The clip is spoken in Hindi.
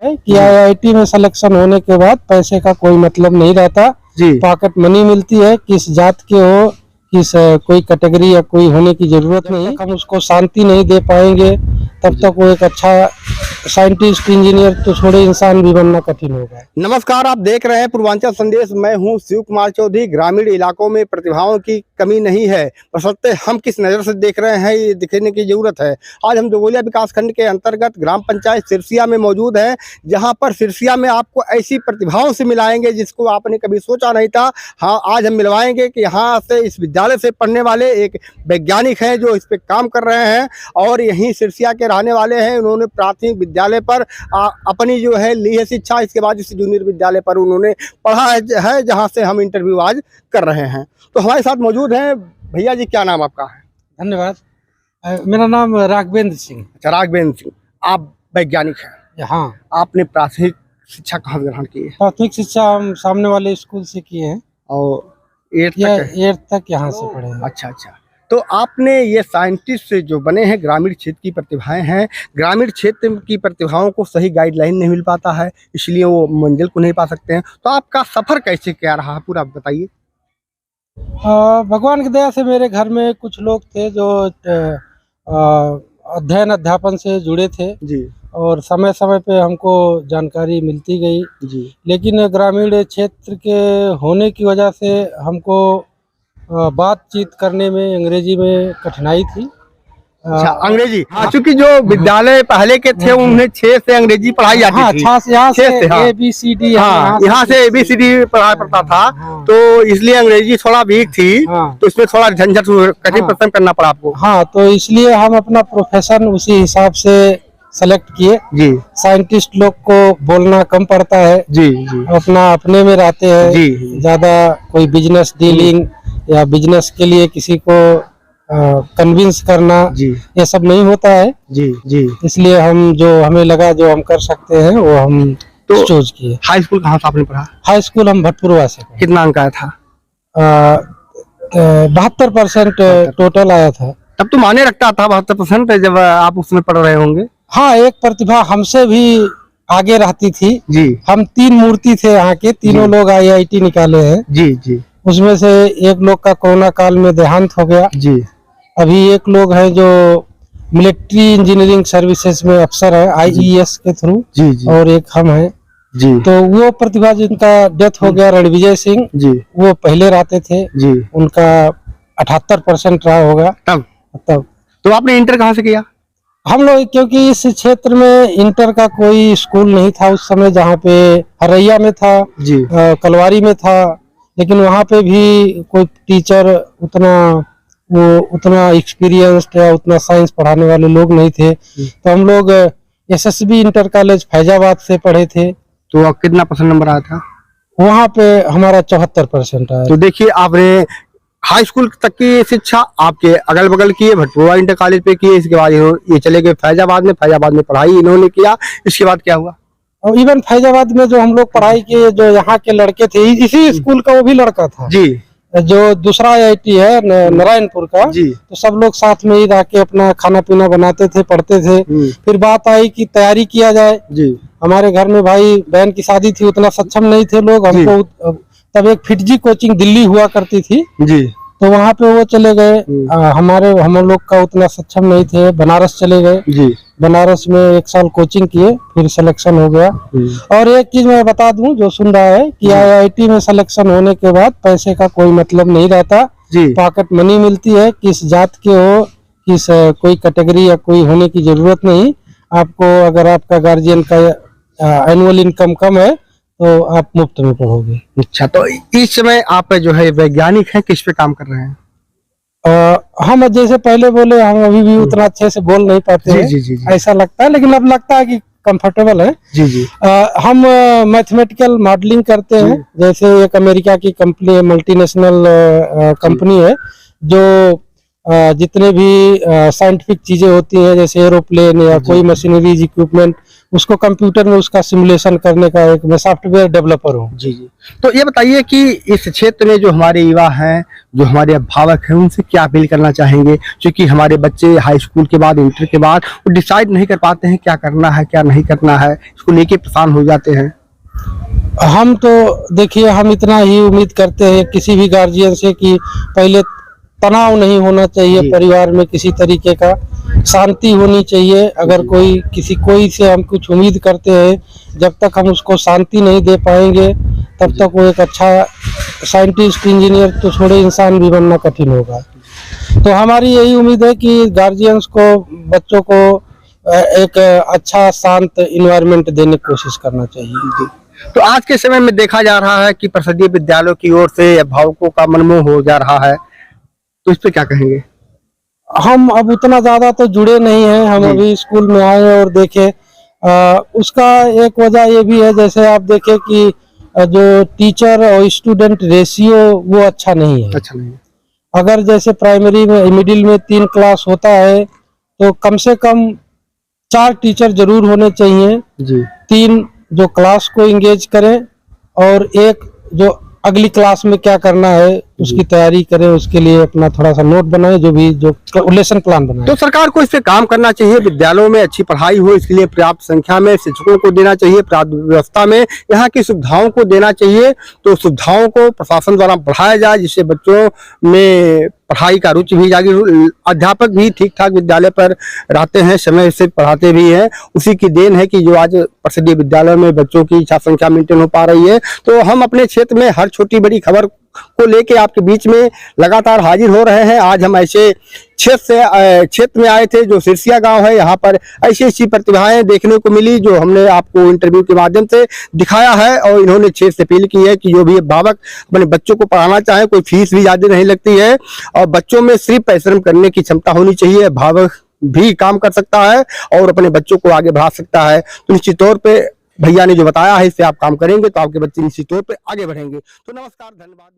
है कि आईआईटी में सिलेक्शन होने के बाद पैसे का कोई मतलब नहीं रहता जी। पॉकेट मनी मिलती है। किस जात के हो, किस कोई कैटेगरी या कोई होने की जरूरत नहीं। हम उसको शांति नहीं दे पाएंगे तब तक वो एक अच्छा साइंटिस्ट, इंजीनियर तो छोड़े इंसान भी बनना कठिन होगा। नमस्कार, आप देख रहे हैं पूर्वांचल संदेश। मैं हूं शिव कुमार चौधरी। ग्रामीण इलाकों में प्रतिभाओं की कमी नहीं है, बशर्ते हम किस नज़र से देख रहे हैं ये दिखने की जरूरत है। आज हम जोगोलिया विकास खंड के अंतर्गत ग्राम पंचायत सिरसिया में मौजूद है, जहां पर सिरसिया में आपको ऐसी प्रतिभाओं से मिलाएंगे जिसको आपने कभी सोचा नहीं था। हाँ, आज हम मिलवाएंगे कि यहाँ से इस विद्यालय से पढ़ने वाले एक वैज्ञानिक हैं जो इस पर काम कर रहे हैं और यहीं सिरसिया के रहने वाले हैं। उन्होंने प्राथमिक विद्यालय पर अपनी जो है ली है शिक्षा, इसके बाद इस जूनियर विद्यालय पर उन्होंने पढ़ा है जहां से हम इंटरव्यू आज कर रहे हैं। तो हमारे साथ मौजूद हैं भैया जी। क्या नाम आपका है? धन्यवाद। मेरा नाम राघवेंद्र सिंह। अच्छा, राघवेंद्र सिंह, आप वैज्ञानिक हैं। हाँ। आपने प्राथमिक शिक्षा कहाँ ग्रहण की है? प्राथमिक शिक्षा हम सामने वाले स्कूल से किए हैं और 8th तक यहाँ से पढ़े हैं। अच्छा अच्छा। तो आपने ये साइंटिस्ट से जो बने हैं, ग्रामीण क्षेत्र की प्रतिभाएं हैं, ग्रामीण क्षेत्र की प्रतिभाओं को सही गाइडलाइन नहीं मिल पाता है, इसलिए वो मंजिल को नहीं पा सकते हैं। तो आपका सफर कैसे क्या रहा पूरा बताइए। भगवान की दया से मेरे घर में कुछ लोग थे जो अध्ययन अध्यापन से जुड़े थे जी। और समय समय पे हमको जानकारी मिलती गई जी। लेकिन ग्रामीण क्षेत्र के होने की वजह से हमको बातचीत करने में अंग्रेजी में कठिनाई थी। अच्छा, अंग्रेजी। हाँ, चूंकि जो विद्यालय पहले के थे उन्हें 6 से अंग्रेजी पढ़ाई जाती थी। यहाँ से हाँ। ABCD, हाँ, यहाँ से ABCD पढ़ाया पड़ता था। हाँ। तो इसलिए अंग्रेजी थोड़ा वीक थी। हाँ। तो इसमें थोड़ा झंझट कठिन परिश्रम करना पड़ा आपको। हाँ, तो इसलिए हम अपना प्रोफेशन उसी हिसाब से सेलेक्ट किए। जी। साइंटिस्ट लोग को बोलना कम पड़ता है। जी जी। अपना अपने में रहते हैं जी। ज्यादा कोई बिजनेस डीलिंग या बिजनेस के लिए किसी को कन्विंस करना, जी, ये सब नहीं होता है। जी जी। इसलिए हम जो हमें लगा जो हम कर सकते हैं वो हम तो चूज किए। हाई स्कूल कहाँ से आपने पढ़ा? हाई स्कूल हम भटपुरवा से। कितना अंक आया था? 72% टोटल आया था। तब तो माने रखता था 72% जब आप उसमें पढ़ रहे होंगे। हाँ, एक प्रतिभा हमसे भी आगे रहती थी। जी। हम 3 मूर्ति थे यहाँ के, तीनों लोग IIT निकाले हैं। जी जी। उसमें से एक लोग का कोरोना काल में देहांत हो गया। जी। अभी एक लोग हैं जो मिलिट्री इंजीनियरिंग सर्विसेज में अफसर है IES के थ्रू। जी जी। और एक हम हैं। जी। तो वो प्रतिभा जिनका डेथ हो गया, रणविजय सिंह जी, वो पहले रहते थे। जी। उनका 78% रहा होगा तब। तो आपने इंटर कहाँ से किया? हम लोग क्योंकि इस क्षेत्र में इंटर का कोई स्कूल नहीं था उस समय, जहाँ पे हरैया में था जी, कलवारी में था, लेकिन वहाँ पे भी कोई टीचर उतना एक्सपीरियंस्ड या उतना साइंस पढ़ाने वाले लोग नहीं थे। तो हम लोग SSB इंटर कॉलेज फैजाबाद से पढ़े थे। तो कितना % नंबर आया था? वहाँ पे हमारा 74% आया। तो देखिए, आपने हाई स्कूल तक की शिक्षा आपके अगल बगल की भटपुरवा इंटर कॉलेज पे की, इसके बाद ये चले गए फैजाबाद में पढ़ाई इन्होंने किया। इसके बाद क्या हुआ? और इवन फैजाबाद में जो हम लोग पढ़ाई किए, जो यहाँ के लड़के थे, इसी स्कूल का वो भी लड़का था जी, जो दूसरा IIT है नारायणपुर का जी। तो सब लोग साथ में ही रह के अपना खाना पीना बनाते थे, पढ़ते थे। फिर बात आई कि तैयारी किया जाए जी। हमारे घर में भाई बहन की शादी थी, उतना सक्षम नहीं थे लोग। हमको तब एक फिटजी कोचिंग दिल्ली हुआ करती थी जी, तो वहाँ पे वो चले गए। हम लोग का उतना सक्षम नहीं थे, बनारस चले गए जी। बनारस में 1 साल कोचिंग किए, फिर सिलेक्शन हो गया। और एक चीज मैं बता दूं जो सुन रहा है कि IIT में सिलेक्शन होने के बाद पैसे का कोई मतलब नहीं रहता जी। पॉकेट मनी मिलती है। किस जात के हो, किस कोई कैटेगरी या कोई होने की जरूरत नहीं। आपको अगर आपका गार्जियन का एनुअल इनकम कम है तो आप मुफ्त में पढ़ोगे। अच्छा, तो इस समय आप जो है वैज्ञानिक हैं, किस पे काम कर रहे हैं? हम जैसे पहले बोले, हम अभी भी उतना अच्छे से बोल नहीं पाते हैं। जी, जी, जी। ऐसा लगता है, लेकिन अब लगता है कि कंफर्टेबल है जी जी। हम मैथमेटिकल मॉडलिंग करते हैं। जैसे एक अमेरिका की कंपनी है, मल्टीनेशनल कंपनी है, जो जितने भी साइंटिफिक चीजें होती हैं जैसे एरोप्लेन या कोई मशीनरीज इक्विपमेंट, उसको कंप्यूटर में उसका सिमुलेशन करने का एक मैं सॉफ्टवेयर डेवलपर हूँ। जी जी। तो ये बताइए कि इस क्षेत्र में जो हमारे युवा हैं, जो हमारे अभिभावक हैं, उनसे क्या अपील करना चाहेंगे? क्योंकि हमारे बच्चे हाई स्कूल के बाद, इंटर के बाद वो डिसाइड नहीं कर पाते हैं क्या करना है क्या नहीं करना है, इसको लेके परेशान हो जाते हैं। हम तो देखिए, हम इतना ही उम्मीद करते हैं किसी भी गार्जियन से कि पहले तनाव नहीं होना चाहिए परिवार में, किसी तरीके का शांति होनी चाहिए। अगर कोई से हम कुछ उम्मीद करते हैं, जब तक हम उसको शांति नहीं दे पाएंगे तब तक वो एक अच्छा साइंटिस्ट, इंजीनियर तो छोड़े इंसान भी बनना कठिन होगा। तो हमारी यही उम्मीद है कि गार्जियंस को बच्चों को एक अच्छा शांत इन्वायरमेंट देने की कोशिश करना चाहिए। तो आज के समय में देखा जा रहा है कि परिषदीय विद्यालयों की ओर से अभिभावकों का मनमोह हो जा रहा है, तो इस पे क्या कहेंगे? हम अब उतना ज्यादा तो जुड़े नहीं हैं, हम अभी स्कूल में आए और देखे। उसका एक वजह ये भी है, जैसे आप देखें कि जो टीचर और स्टूडेंट रेशियो वो अच्छा नहीं है। अच्छा नहीं। अगर जैसे प्राइमरी में, मिडिल में 3 क्लास होता है तो कम से कम 4 टीचर जरूर होने चाहिए जी। 3 जो क्लास को इंगेज करें और एक जो अगली क्लास में क्या करना है उसकी तैयारी करें, उसके लिए अपना थोड़ा सा नोट बनाए, जो लेसन प्लान बनाए। तो सरकार को इस पे काम करना चाहिए, विद्यालयों में अच्छी पढ़ाई हो इसके लिए पर्याप्त संख्या में शिक्षकों को देना चाहिए, पर्याप्त व्यवस्था में यहाँ की सुविधाओं को देना चाहिए। तो सुविधाओं को प्रशासन द्वारा बढ़ाया जाए जिससे बच्चों में पढ़ाई का रुचि भी जागी, अध्यापक भी ठीक ठाक विद्यालय पर रहते हैं, समय से पढ़ाते भी हैं। उसी की देन है कि जो आज परिषदीय विद्यालयों में बच्चों की छात्र संख्या मेंटेन हो पा रही है। तो हम अपने क्षेत्र में हर छोटी बड़ी खबर को लेके आपके बीच में लगातार हाजिर हो रहे हैं। आज हम ऐसे क्षेत्र में आए थे जो सिरसिया गांव है, यहाँ पर ऐसी ऐसी प्रतिभाएं देखने को मिली जो हमने आपको इंटरव्यू के माध्यम से दिखाया है। और इन्होंने क्षेत्र से अपील की है कि जो भी अभिभावक अपने बच्चों को पढ़ाना चाहे, कोई फीस भी ज्यादा नहीं लगती है और बच्चों में सिर्फ परिश्रम करने की क्षमता होनी चाहिए। अभिभावक भी काम कर सकता है और अपने बच्चों को आगे बढ़ा सकता है। तो निश्चित तौर पर भैया ने जो बताया है इससे आप काम करेंगे तो आपके बच्चे निश्चित तौर पर आगे बढ़ेंगे। तो नमस्कार, धन्यवाद।